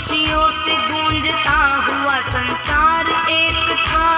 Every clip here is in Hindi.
खुशियों से गूंजता हुआ संसार एक था।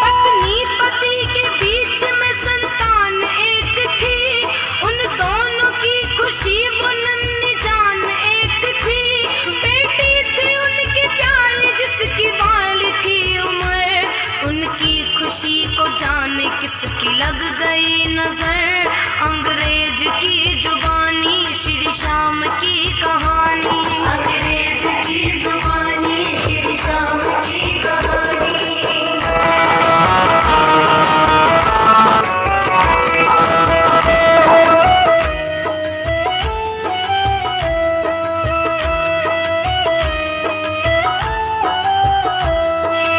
पत्नी पति के बीच में संतान एक थी, उन दोनों की खुशी वो नन्ही जान एक थी। बेटी थी उनकी प्यारी जिसकी वाली थी उम्र, उनकी खुशी को जाने किसकी लग गई नजर। अंग्रेज की जुबानी श्री श्याम की कहानी, अंग्रेज की जुबानी श्री श्याम की कहानी।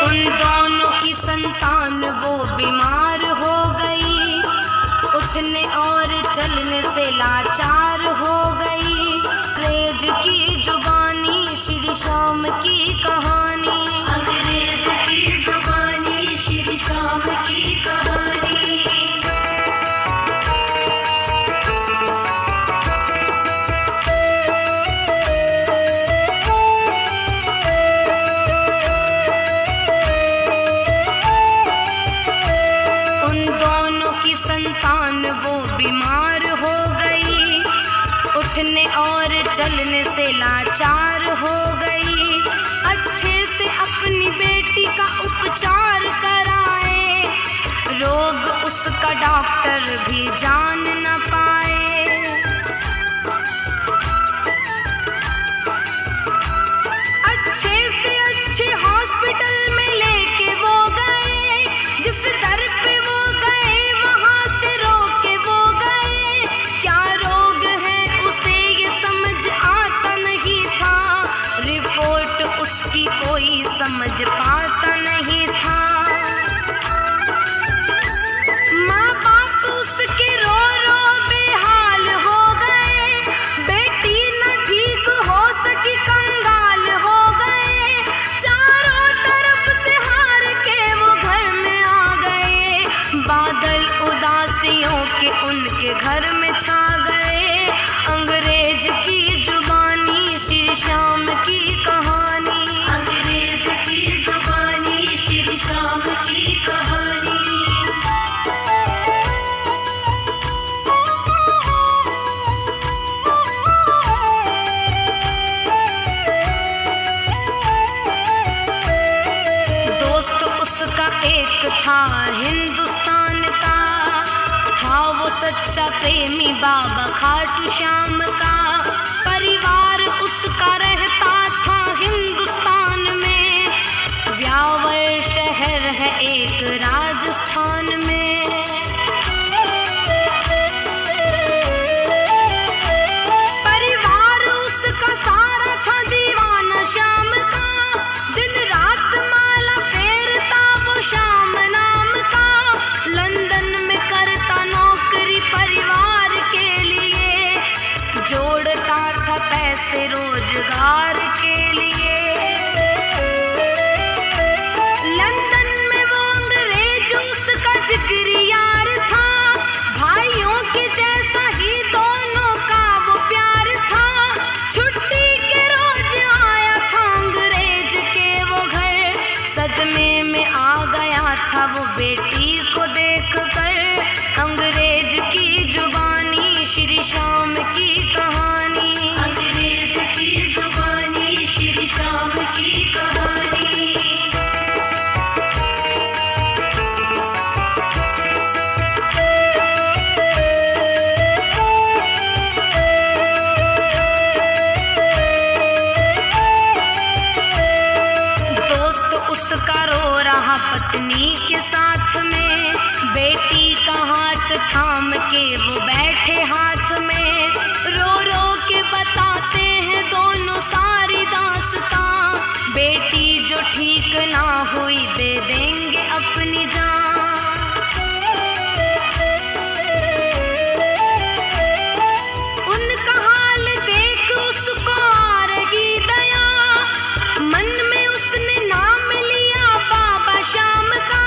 उन दोनों की संतान वो बीमार हो गई, उठने और चलने से लाचार हो गई। अंग्रेज की जुबानी श्री श्याम की कहानी, अंग्रेज की जुबानी श्री श्याम की कहानी। उन दोनों की संतान वो बीमार हो गई, उठने और चलने से लाचार हो गई। अच्छे से अपनी बेटी का उपचार कराए, रोग उसका डॉक्टर भी जान न पाए। अच्छे से अच्छे हॉस्पिटल में लेके वो गए, जिस दर पे वो गए वहां से रोके वो गए। क्या रोग है उसे ये समझ आता नहीं था, रिपोर्ट उसकी कोई समझ पाता नहीं था। माँ बाप उसके रो रो बेहाल हो गए, बेटी न ठीक हो सकी कंगाल हो गए। चारों तरफ से हार के वो घर में आ गए, बादल उदासियों के उनके घर में छा गए। अंग्रेज की जुबानी श्री श्याम की कहानी, अंग्रेज की जुबानी श्री श्याम की कहानी। दोस्त उसका एक था हिंदुस्तान का, था वो सच्चा प्रेमी बाबा खाटू श्याम का। परिवार उसका रहता था हिंदुस्तान में, व्यावर शहर है एक राजस्थान में। परिवार उसका सारा था दीवाना श्याम का, दिन रात माला फेरता वो श्याम नाम का। लंदन में करता नौकरी परिवार के लिए, जोड़ता था पैसे रोजगार के लिए। लंदन में वो अंग्रेज उसका जिगरी यार था, भाइयों के जैसा ही दोनों का वो प्यार था। छुट्टी के रोज आया था अंग्रेज के वो घर, सदमे में आ गया था वो बेटी को देख कर। अंग्रेज की जुबानी श्री श्याम की कहानी, अंग्रेज की जुबानी श्री श्याम की कहानी। दोस्त उसका रो रहा पत्नी के साथ में, बेटी का हाथ थाम के वो बैठे हाथ में। रो रो के बताते हैं दोनों सारी दास्तां, बेटी जो ठीक ना हुई दे देंगे अपनी जान। उनका हाल देख उसको आ रही दया, मन में उसने नाम लिया बाबा श्याम का।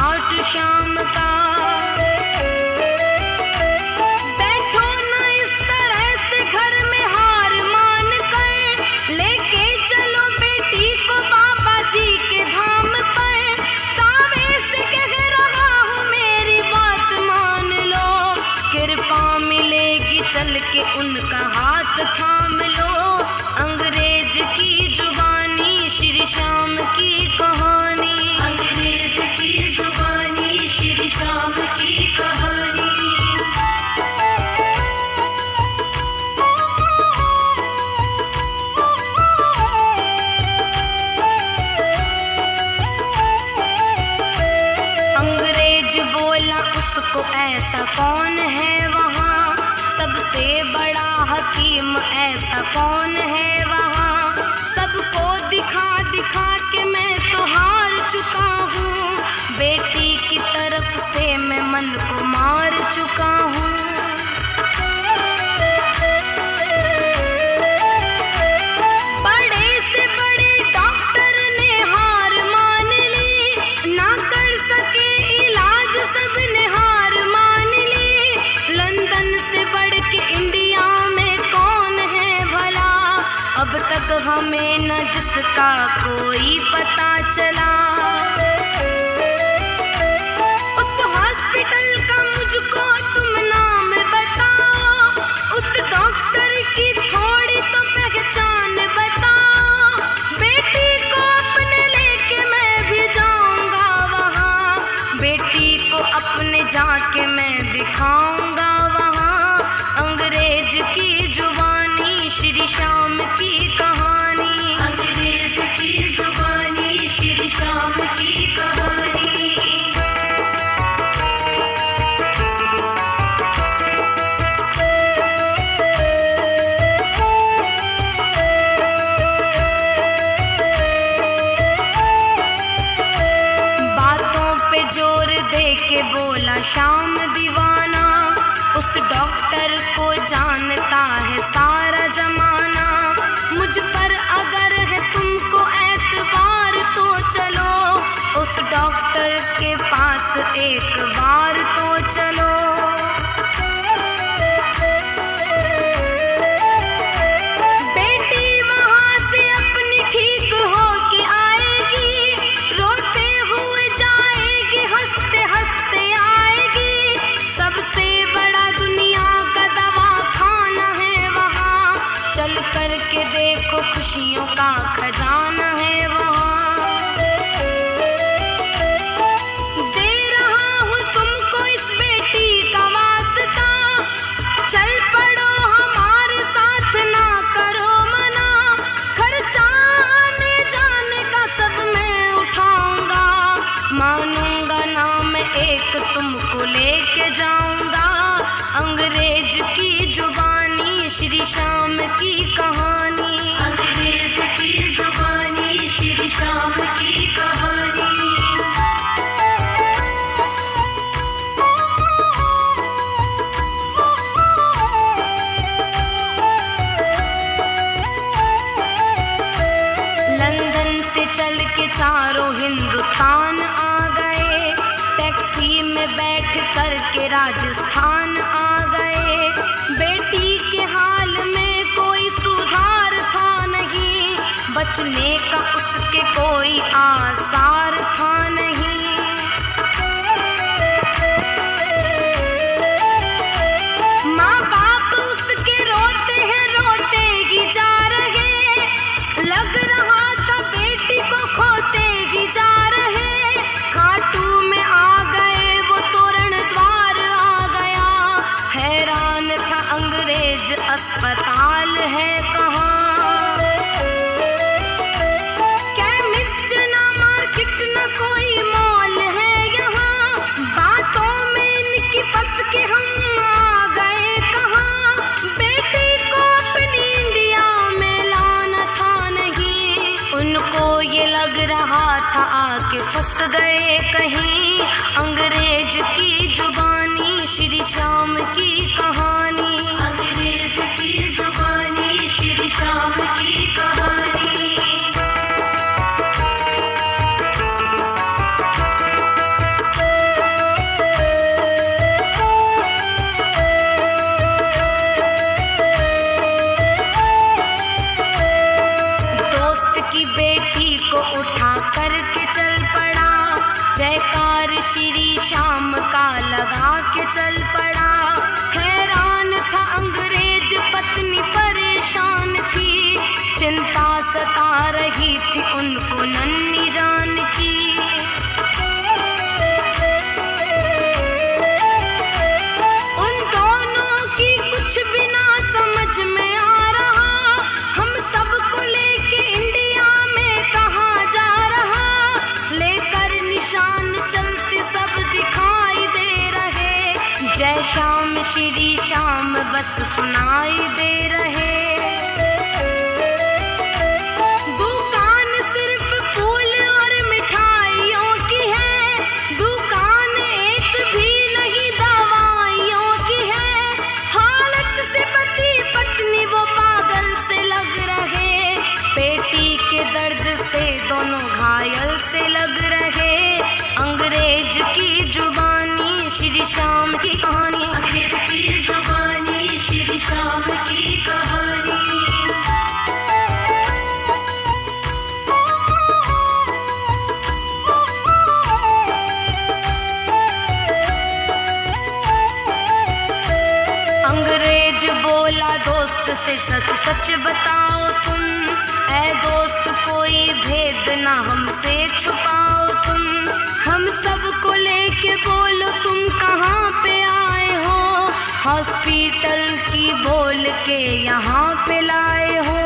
खाटू श्याम का। बैठो न इस तरह से घर में हार मान कर, लेके चलो बेटी को बाबा जी के धाम पर। दावे से कह रहा हूँ मेरी बात मान लो, कृपा मिलेगी चल के उनका हाथ थाम लो। अंग्रेज की जुबानी श्री श्याम की कहानी, अंग्रेज की जुबानी श्री श्याम की कहानी। अंग्रेज बोला उसको ऐसा कौन है वहाँ, सबसे बड़ा हकीम ऐसा कौन है वहाँ। सबको दिखा दिखा के मैं तो हार चुका हूँ, बेटी की तरफ से मैं मन को मार चुका हूँ। बड़े से बड़े डॉक्टर ने हार मान ली, ना कर सके इलाज सबने हार मान ली। लंदन से बढ़ के इंडिया में कौन है भला, अब तक हमें न जिसका कोई पता चला। उस हॉस्पिटल का मुझको तुम नाम बताओ, उस डॉक्टर की थोड़ी तो पहचान बताओ। बेटी को अपने लेके मैं भी जाऊंगा वहाँ, बेटी को अपने जाके मैं दिखाऊंगा वहाँ। अंग्रेज की जुबानी श्री श्याम की कहानी, अंग्रेज की जुबानी श्री श्याम की कहानी। बातों पे जोर दे के बोला श्याम दीवाना, उस डॉक्टर को जानता है सारा जमाना। मुझ पर अगर है तुमको एतबार तो चलो, उस डॉक्टर के पास एक बार तो चलो। बेटी वहाँ से अपनी ठीक हो के आएगी, रोते हुए जाएगी, हंसते हंसते आएगी। सबसे बड़ा दुनिया का दवाखाना है वहाँ, चल कर के देखो खुशियों का खजाना है वहाँ। दे रहा हूँ तुमको इस बेटी का वास्ता, चल पड़ो हमारे साथ ना करो मना। खर्चा आने जाने का सब मैं उठाऊंगा, मानूंगा ना मैं एक तुमको लेके जाऊंगा। अंग्रेज की जुबानी श्री श्याम की कहानी, अंग्रेज की जुबानी श्री श्याम की कहानी। लंदन से चल के चारों हिंदुस्तान आ गए, टैक्सी में बैठ कर के राजस्थान आ गए। बेटी के हाल में कोई सुधार था नहीं, बचने का उसके कोई आसार था नहीं। माँ बाप उसके रोते हैं, रोते ही जा रहे, लग रहा था बेटी को खोते ही जा रहे। खाटू में आ गए वो तोरण द्वार आ गया, हैरान था अंग्रेज अस्पताल है कहाँ। केमिस्ट ना मार्केट ना कोई मॉल है यहाँ, बातों में इनकी फंस के हम आ गए कहाँ। बेटी को अपनी इंडिया में लाना था नहीं, उनको ये लग रहा था आके फंस गए कहीं। अंग्रेज की जुबानी श्री श्याम की कहानी, अंग्रेज की जुबानी श्री श्याम की कहानी। ठुमका लगा के चल पड़ा। हैरान था अंग्रेज, पत्नी परेशान थी, चिंता सता रही थी उनको नन्ही जान की। उन दोनों की कुछ भी ना समझ में आ रहा, हम सबको लेके इंडिया में कहाँ जा रहा। लेकर निशान चलते सब दिखाई दे रहे, जय श्याम श्री श्याम बस सुनाई दे रहे। दुकान सिर्फ फूल और मिठाइयों की है, दुकान एक भी नहीं दवाइयों की है। हालत से पति पत्नी वो पागल से लग रहे, पेटी के दर्द से दोनों घायल से लग रहे। अंग्रेज की जुबानी श्री श्याम की कहानी, अंग्रेज की जुबानी श्री श्याम की कहानी। अंग्रेज बोला दोस्त से सच सच बताओ तुम, ऐ दोस्त कोई भेद ना हमसे छुपाओ तुम। हम सबको लेके बोलो तुम कहाँ पे आए हो, हॉस्पिटल की बोल के यहाँ पे लाए हो।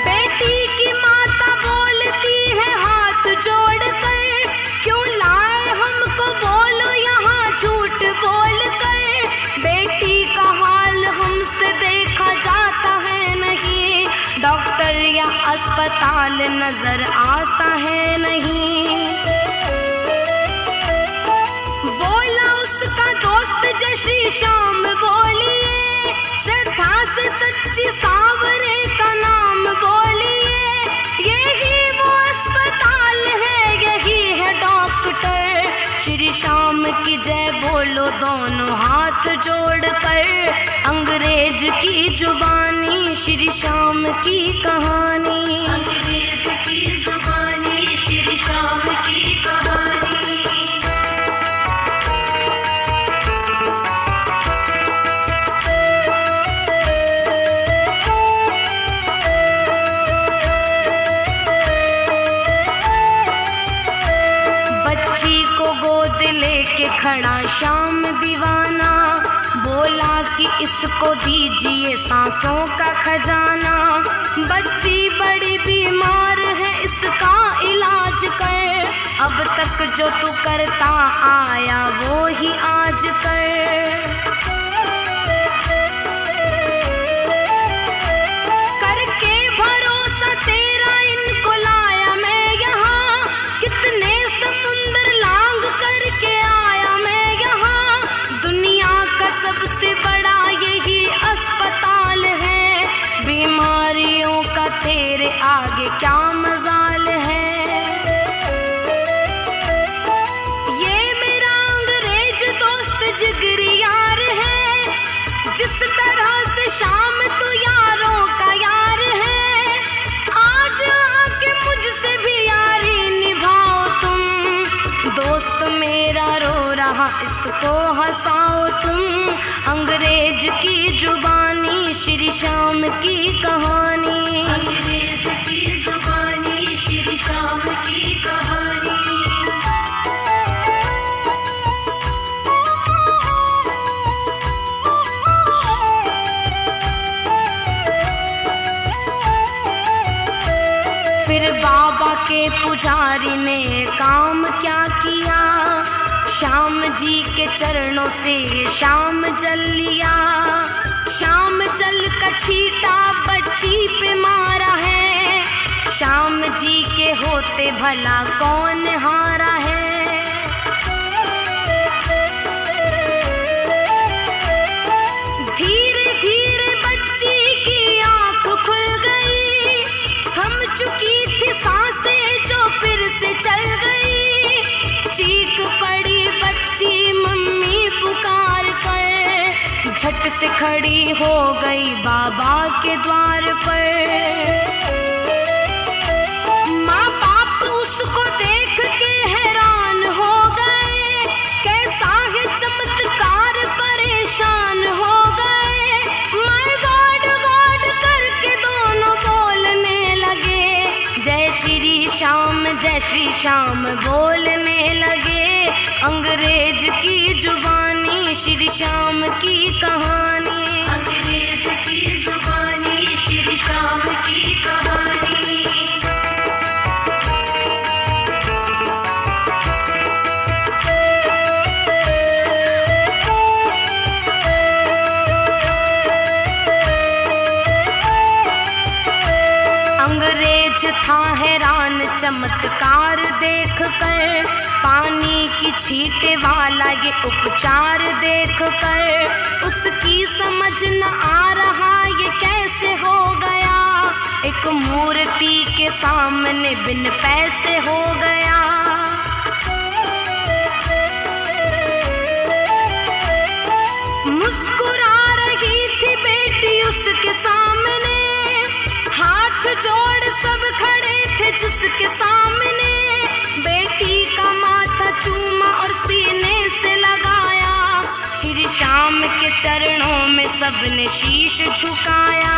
बेटी की माता बोलती है हाथ जोड़ कर, क्यों लाए हमको बोलो यहाँ झूठ बोल कर। बेटी का हाल हमसे देखा जाता है नहीं, डॉक्टर या अस्पताल नजर आता है नहीं। बोला उसका दोस्त जय श्री श्याम बोलिए, श्रद्धा से सच्ची सावरे का नाम बोलिए। यही वो अस्पताल है, यही है डॉक्टर। श्री श्याम की जय बोलो दोनों हाथ जोड़कर, अंग्रेज की जुबानी श्री श्याम की कहानी, अंग्रेज की जुबानी श्री श्याम की कहानी। बच्ची को गोद लेके खड़ा श्याम दीवाना, बोला कि इसको दीजिए सांसों का खजाना। बच्ची बड़ी बीमार है, इसका इलाज कर, अब तक जो तू करता आया वो ही आज कर। करके भरोसा तेरा इनको लाया मैं यहाँ, कितने समुंदर लांग करके आया मैं यहाँ। दुनिया का सबसे बड़ा यही अस्पताल है, बीमारियों का तेरे आगे क्या मजाल है। ये मेरा अंग्रेज दोस्त जिगरी यार है, जिस तरह से शाम तू यारों का यार है। आज आके मुझसे भी यारी निभाओ तुम, दोस्त मेरा रो रहा इसको हंसाओ तुम। अंग्रेज की जुबानी श्री श्याम की कहानी, अंग्रेज की जुबानी श्री श्याम की कहानी। फिर बाबा के पुजारी ने काम क्या किया, श्याम जी के चरणों से श्याम जल लिया। श्याम जल का छींटा बच्ची पे मारा है, श्याम जी के होते भला कौन हारा है। धीरे धीरे बच्ची की आंख खुल गई, थम चुकी थी सांसें जो फिर से चल गई। चीख पड़ी बच्ची मम्मी पुकार कर, झट से खड़ी हो गई बाबा के द्वार पर। माँ बाप श्याम जय श्री श्याम बोलने लगे, अंग्रेज की जुबानी श्री श्याम की कहानी, अंग्रेज की जुबानी श्री श्याम की कहानी। अंग्रेज था हैरान चमत्कार देख कर, पानी की छींटे वाला ये उपचार देख कर, उसकी समझ न आ रहा ये कैसे हो गया, एक मूर्ति के सामने बिन पैसे हो गया। मुस्कुरा रही थी बेटी उसके सामने, हाथ जोड़ सब खड़े थे जिसके सामने, बेटी का माथा चूमा और सीने से लगाया, श्री श्याम के चरणों में सबने शीश झुकाया।